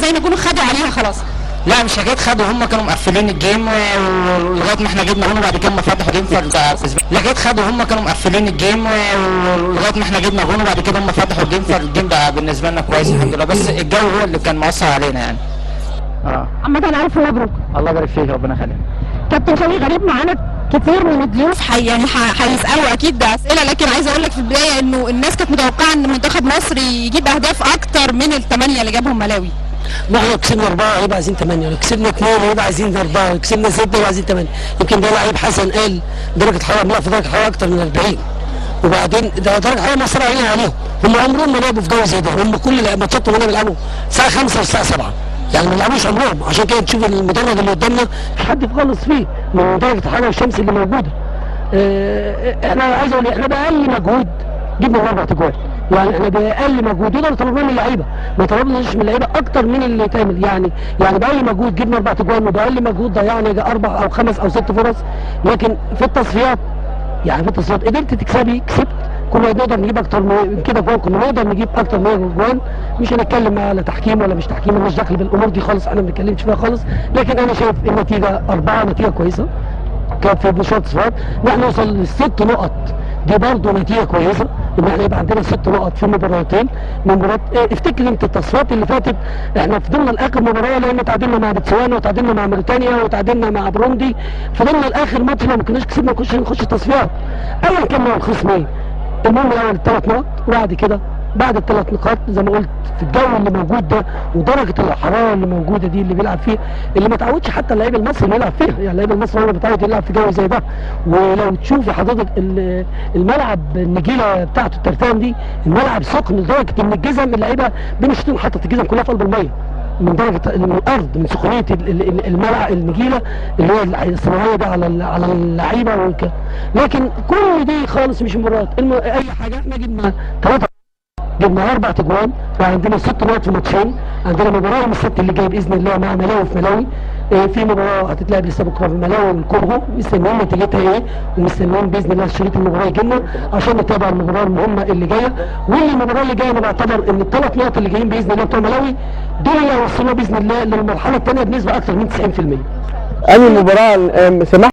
زي ما يكونوا خدوا عليها خلاص؟ لا مش حكايه خدوا، هم كانوا مقفلين الجيم ولغايه ما احنا جبنا جون وبعد كده ما فتحوا جيم لا حكايه خدوا، هم كانوا مقفلين الجيم ولغايه ما احنا جبنا جون وبعد كده هم فتحوا الجيم، فالجيم بقى بالنسبه لنا كويس الحمد لله، بس الجو هو اللي كان مؤثر علينا يعني. عامة الف مبروك. الله يبارك فيك، ربنا يخليك. كابتن شوقي غريب، معانا كتير من الضيوف هيسالوا اكيد اسئله، لكن عايزه اقول لك في البدايه انه الناس كانت متوقعه ان منتخب مصر يجيب اهداف اكتر من الثمانيه اللي جابهم ملاوي. ما احنا كسبنا 4 هيبقى عايزين 8، لو كسبنا 2 هيبقى عايزين 4، كسبنا 6 هيبقى عايزين 8. يمكن ده لعيب حسن قال درجه حراره، لا في درجه حراره اكتر من 40، وبعدين ده درجه حراره مصر عليهم، هم عمرهم ما لعبوا في جو زي ده، هم كل ماتشاتهم هنا بيلعبوا الساعه 5 والساعه 7، يعني ما لعبوش عمرهم، عشان كده تشوف المدرج اللي قدامنا حد خالص فيه من درجه الحراره والشمس اللي موجوده. احنا عايز اقول احنا باقل مجهود جبنا 4 اجوال، يعني احنا باقل مجهود وده طلبناه من اللعيبه، ما طلبناش من اللعيبه اكتر من اللي تعمل، يعني باقل مجهود جبنا 4 اجوال، وباقل مجهود ضيعنا 4 أو 5 أو 6 فرص، لكن في التصفيات قدرت تكسبي، كسبت، كنا نقدر نجيب اكتر من كده جوان، كنا نقدر نجيب اكتر من جوان. مش هنتكلم على تحكيم ولا مش تحكيم، مالناش دخل بالامور دي خالص، انا ما بنتكلمش فيها خالص، لكن انا شايف النتيجه 4 نتيجه كويسه كانت في مشوار صفات، ان احنا نوصل ل6 نقط دي برضه نتيجه كويسه، ان احنا يبقى عندنا 6 نقط في مباراتين. مباراه افتكر انت التصفيات اللي فاتت احنا فضلنا لاخر مباراه، لان تعادلنا مع بتسوانا وتعادلنا مع موريتانيا وتعادلنا مع بروندي، فضلنا لاخر ماتش لو ما كناش كسبنا نخش تصفيات ايا كان مع الخصم ايه. المهم الاول ال3 نقط، وبعد كده بعد ال3 نقاط زي ما قلت في الجو اللي موجود ده ودرجه الحراره اللي موجوده دي اللي بيلعب فيها، اللي ما تعودش حتى اللعيب المصري يلعب فيها، يعني اللعيب المصري هو متعود يلعب في جو زي ده. ولو تشوفي حضرتك الملعب النجيله بتاعته الترتان دي، الملعب سخن لدرجه ان الجزم اللعيبه بين الشوطين حطت الجزم كلها في قلب الميه من درجه من الارض، من سخونيه الملعب النجيله اللي هي الصناعيه ده على اللعيبه لكن كل دي خالص مش مباراه اي حاجه. احنا جبنا 4 اجوان، وعندنا 6 نقط في ماتشين، عندنا مباراه يوم السبت اللي جاي باذن الله مع ملاوي في ملاوي، في مباراه هتتلعب لسه بكره في ملاوي والكونغو، مستنيين نتيجتها ايه، ومستنيين باذن الله شريط المباراه يجي لنا عشان نتابع المباراه المهمه اللي جايه. والمباراه اللي جايه انا بعتبر ان ال3 نقط اللي جايين باذن الله بتوع ملاوي دول اللي هيوصلونا باذن الله للمرحله الثانيه بنسبه اكثر من 90%. أي مباراة سمعت